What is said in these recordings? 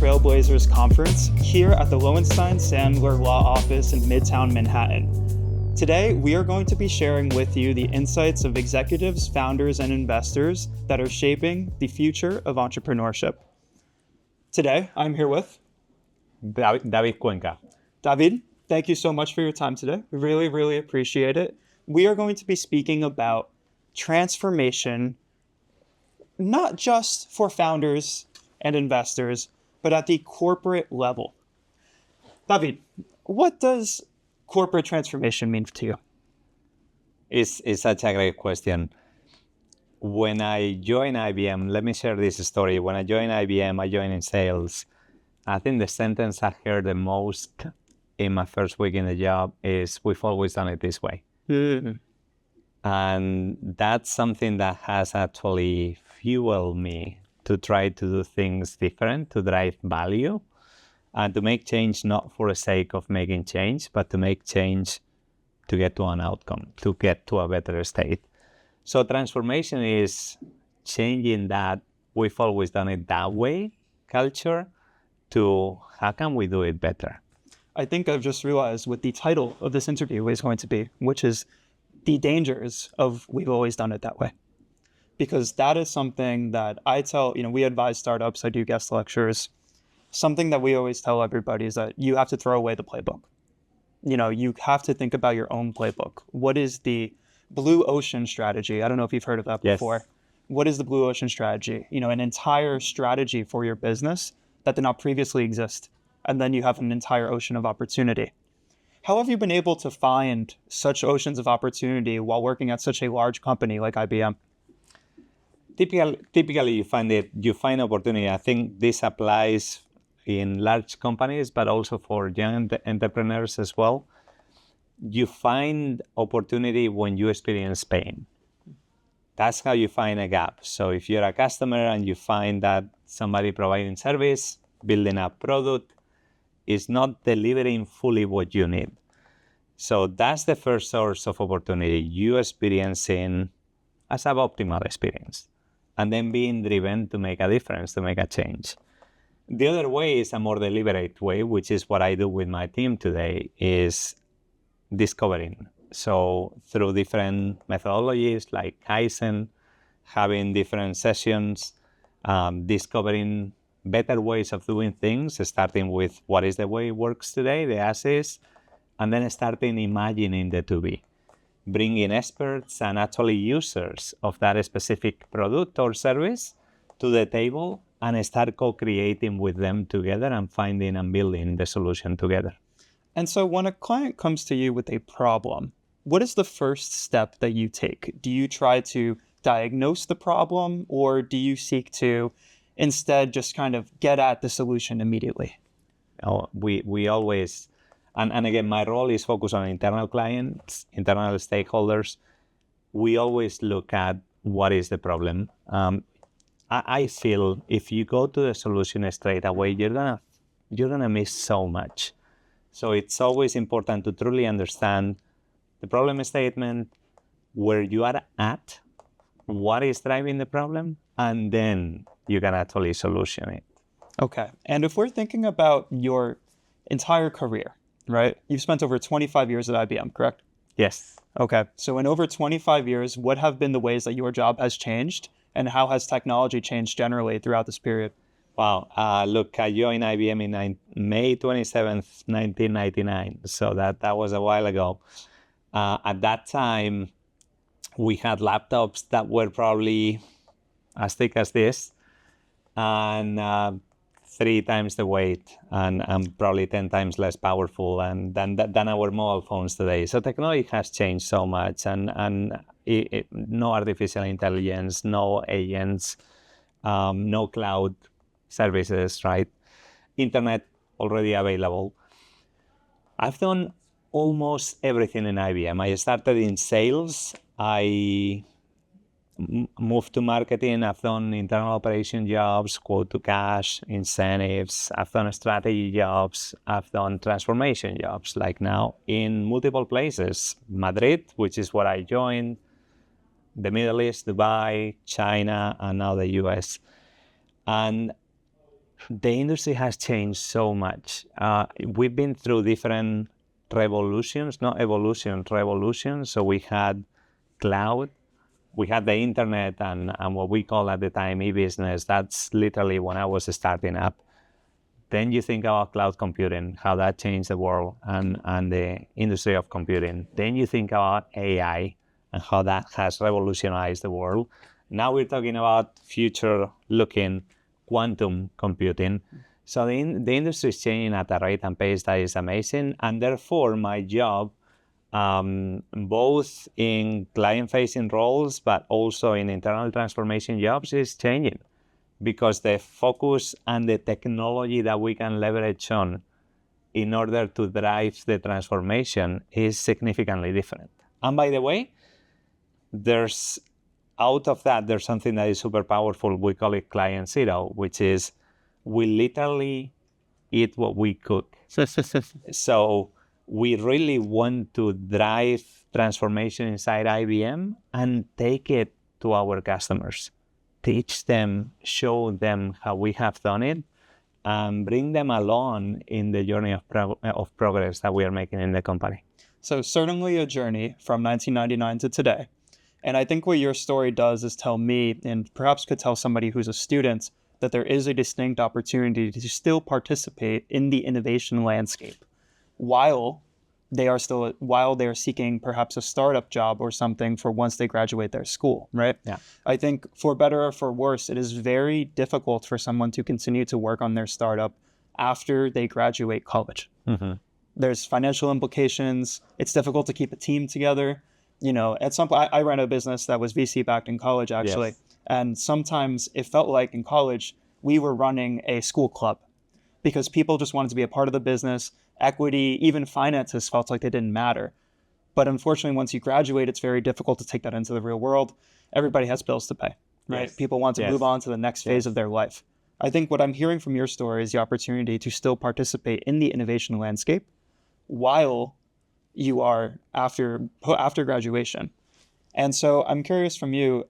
Trailblazers Conference here at the Lowenstein Sandler Law Office in Midtown Manhattan. Today, we are going to be sharing with you the insights of executives, founders, and investors that are shaping the future of entrepreneurship. Today, I'm here with David Cuenca. David, thank you so much for your time today. We really appreciate it. We are going to be speaking about transformation, not just for founders and investors, but at the corporate level. David, what does corporate transformation mean to you? It's such a great question. When I joined IBM, let me share this story. When I joined IBM, I joined in sales. I think the sentence I heard the most in my first week in the job is, "We've always done it this way." And that's something that has actually fueled me to try to do things different, to drive value, and to make change not for the sake of making change, but to make change to get to an outcome, to get to a better state. So transformation is changing that "we've always done it that way" culture to how can we do it better? I think I've just realized what the title of this interview is going to be, which is the dangers of "we've always done it that way." Because that is something that I tell, we advise startups, I do guest lectures. Something that we always tell everybody is that you have to throw away the playbook. You have to think about your own playbook. What is the blue ocean strategy? I don't know if you've heard of that before. What is the blue ocean strategy? An entire strategy for your business that did not previously exist. And then you have an entire ocean of opportunity. How have you been able to find such oceans of opportunity while working at such a large company like IBM? Typically, you find opportunity. I think this applies in large companies, but also for young entrepreneurs as well. You find opportunity when you experience pain. That's how you find a gap. So if you're a customer and you find that somebody providing service, building a product, is not delivering fully what you need. So that's the first source of opportunity, you experiencing a suboptimal experience, and then being driven to make a difference, to make a change. The other way is a more deliberate way, which is what I do with my team today, is discovering. So through different methodologies like Kaizen, having different sessions, discovering better ways of doing things, starting with what is the way it works today, the as is, and then starting imagining the to be. Bringing experts and actually users of that specific product or service to the table and start co-creating with them together and finding and building the solution together. And so when a client comes to you with a problem, what is the first step that you take? Do you try to diagnose the problem, or do you seek to instead just kind of get at the solution immediately? We always, and again, my role is focused on internal clients, internal stakeholders. We always look at what is the problem. I feel if you go to the solution straight away, you're gonna miss so much. So it's always important to truly understand the problem statement, where you are at, what is driving the problem, and then you can actually solution it. Okay. And if we're thinking about your entire career, right? You've spent over 25 years at IBM, correct? Yes. Okay. So in over 25 years, what have been the ways that your job has changed, and how has technology changed generally throughout this period? Wow. Look, I joined IBM in May 27th, 1999. So that was a while ago. At that time, we had laptops that were probably as thick as this, and 3 times the weight, and probably 10 times less powerful than our mobile phones today. So technology has changed so much, and no artificial intelligence, no agents, no cloud services, right? Internet already available. I've done almost everything in IBM. I started in sales. I moved to marketing. I've done internal operation jobs, quote to cash, incentives. I've done strategy jobs. I've done transformation jobs, like now in multiple places. Madrid, which is where I joined, the Middle East, Dubai, China, and now the US. And The industry has changed so much. We've been through different revolutions, not evolution, revolutions. So we had cloud, we had the internet, and what we call at the time e-business. That's literally when I was starting up. Then you think about cloud computing, how that changed the world and the industry of computing. Then you think about AI and how that has revolutionized the world. Now we're talking about future-looking quantum computing. So the industry is changing at a rate and pace that is amazing. And therefore, my job, both in client-facing roles, but also in internal transformation jobs, is changing, because the focus and the technology that we can leverage on in order to drive the transformation is significantly different. And by the way, out of that, there's something that is super powerful. We call it client zero, which is we literally eat what we cook. So we really want to drive transformation inside IBM and take it to our customers. Teach them, show them how we have done it, and bring them along in the journey of progress that we are making in the company. So certainly a journey from 1999 to today. And I think what your story does is tell me, and perhaps could tell somebody who's a student, that there is a distinct opportunity to still participate in the innovation landscape while they are seeking perhaps a startup job or something for once they graduate their school, right? Yeah. I think for better or for worse, it is very difficult for someone to continue to work on their startup after they graduate college. Mm-hmm. There's financial implications. It's difficult to keep a team together. You know, at some point, I ran a business that was VC backed in college, actually. Yes. And sometimes it felt like in college, we were running a school club because people just wanted to be a part of the business. Equity, even finances felt like they didn't matter. But unfortunately, once you graduate, it's very difficult to take that into the real world. Everybody has bills to pay, right? Yes. People want to move on to the next phase of their life. I think what I'm hearing from your story is the opportunity to still participate in the innovation landscape while you are after graduation. And so I'm curious from you,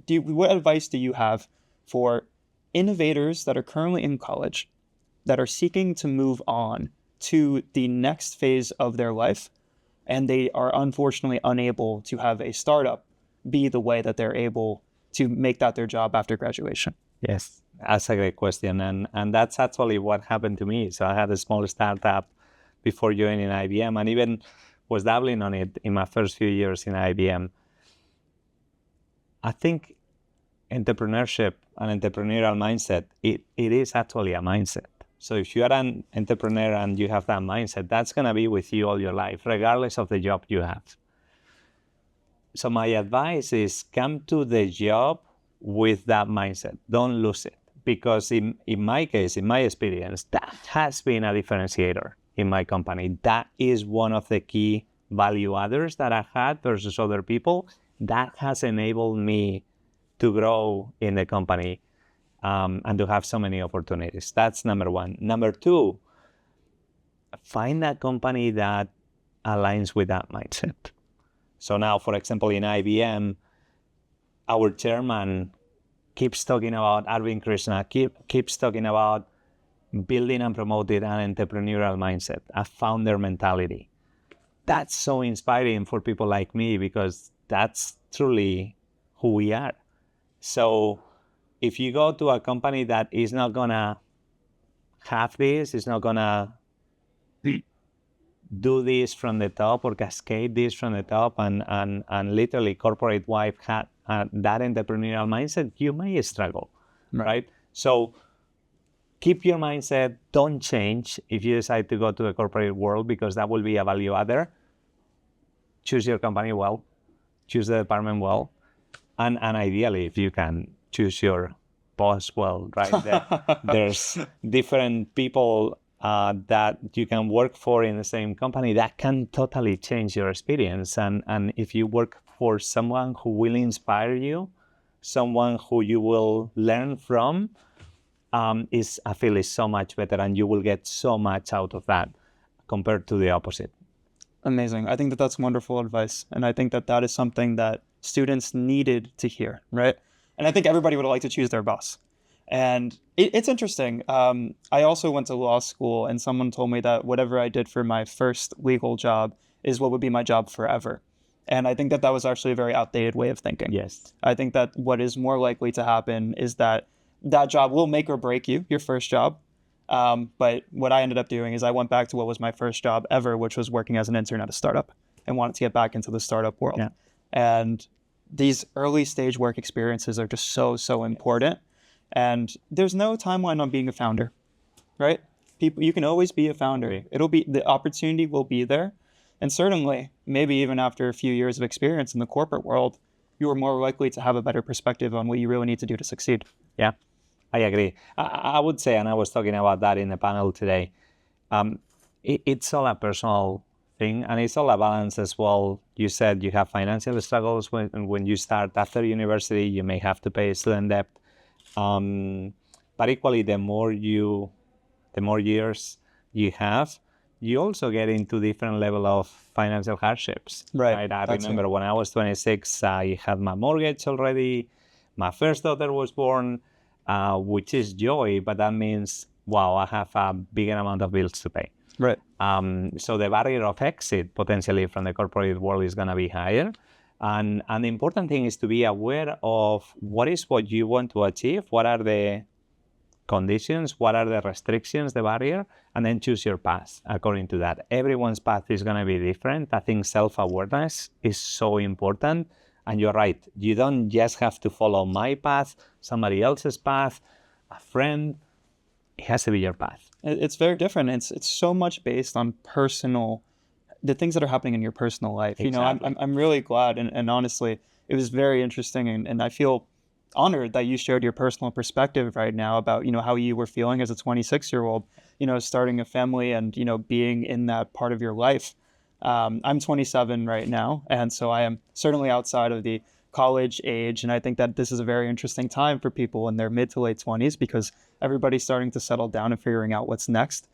what advice do you have for innovators that are currently in college that are seeking to move on to the next phase of their life, and they are unfortunately unable to have a startup be the way that they're able to make that their job after graduation? Yes, that's a great question. And that's actually what happened to me. So I had a small startup before joining IBM, and even was dabbling on it in my first few years in IBM. I think entrepreneurship and entrepreneurial mindset, it is actually a mindset. So if you are an entrepreneur and you have that mindset, that's going to be with you all your life, regardless of the job you have. So my advice is come to the job with that mindset. Don't lose it. Because in my case, in my experience, that has been a differentiator in my company. That is one of the key value adders that I had versus other people. That has enabled me to grow in the company and to have so many opportunities. That's number one. Number two, find a company that aligns with that mindset. So now, for example, in IBM, our chairman keeps talking about, Arvind Krishna, keeps talking about building and promoting an entrepreneurial mindset, a founder mentality. That's so inspiring for people like me because that's truly who we are. So if you go to a company that is not going to have this, is not going to do this from the top or cascade this from the top and literally corporate-wide that entrepreneurial mindset, you may struggle, right? So keep your mindset. Don't change if you decide to go to the corporate world because that will be a value adder. Choose your company well. Choose the department well. And ideally, if you can, choose your boss well, right? There's different people that you can work for in the same company that can totally change your experience. And if you work for someone who will inspire you, someone who you will learn from, I feel is so much better and you will get so much out of that compared to the opposite. Amazing. I think that that's wonderful advice. And I think that that is something that students needed to hear, right? And I think everybody would like to choose their boss. And it's interesting. I also went to law school, and someone told me that whatever I did for my first legal job is what would be my job forever. And I think that was actually a very outdated way of thinking. Yes. I think that what is more likely to happen is that job will make or break you, your first job. But what I ended up doing is I went back to what was my first job ever, which was working as an intern at a startup, and wanted to get back into the startup world. Yeah. And these early stage work experiences are just so important. And there's no timeline on being a founder, right? You can always be a founder. The opportunity will be there. And certainly, maybe even after a few years of experience in the corporate world, you are more likely to have a better perspective on what you really need to do to succeed. Yeah, I agree. I would say, and I was talking about that in the panel today, it's all a personal thing, and it's all a balance as well. You said you have financial struggles when you start after university. You may have to pay student debt. But equally, the more years you have, you also get into different level of financial hardships. Right. I remember when I was 26, I had my mortgage already. My first daughter was born, which is joy, but that means, wow, I have a bigger amount of bills to pay. Right. So the barrier of exit potentially from the corporate world is going to be higher. And the important thing is to be aware of what you want to achieve, what are the conditions, what are the restrictions, the barrier, and then choose your path according to that. Everyone's path is going to be different. I think self-awareness is so important. And you're right, you don't just have to follow my path, somebody else's path, a friend. It has to be your path. It's very different. It's so much based on the things that are happening in your personal life. Exactly. You know, I'm really glad, and honestly, it was very interesting, and I feel honored that you shared your personal perspective right now about, how you were feeling as a 26-year-old, starting a family and, being in that part of your life. I'm 27 right now, and so I am certainly outside of the college age, and I think that this is a very interesting time for people in their mid to late 20s because everybody's starting to settle down and figuring out what's next.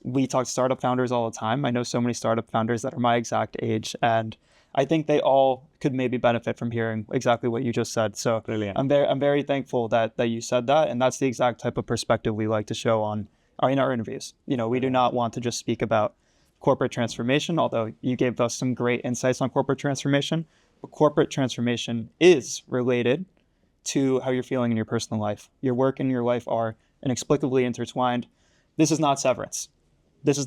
We talk to startup founders all the time. I know so many startup founders that are my exact age, and I think they all could maybe benefit from hearing exactly what you just said. So Brilliant. I'm very thankful that you said that, and that's the exact type of perspective we like to show in our interviews. We do not want to just speak about corporate transformation, although you gave us some great insights on corporate transformation. But corporate transformation is related to how you're feeling in your personal life. Your work and your life are inexplicably intertwined. This is not Severance. It's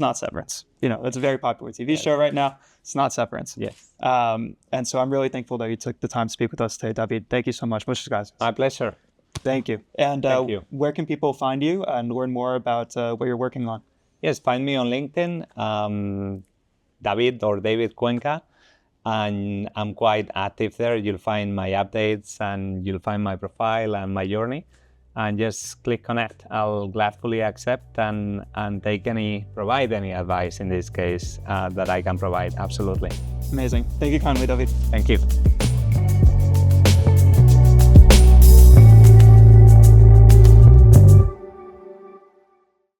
a very popular TV show right now. It's not Severance. Yes. And so I'm really thankful that you took the time to speak with us today, David. Thank you so much. Muchas gracias. My pleasure. Thank you. And Thank you. Where can people find you and learn more about what you're working on? Yes, find me on LinkedIn, David Cuenca, and I'm quite active there. You'll find my updates and you'll find my profile and my journey. And just click connect. I'll gladly accept and provide any advice in this case that I can provide. Absolutely. Amazing. Thank you kindly, David. Thank you.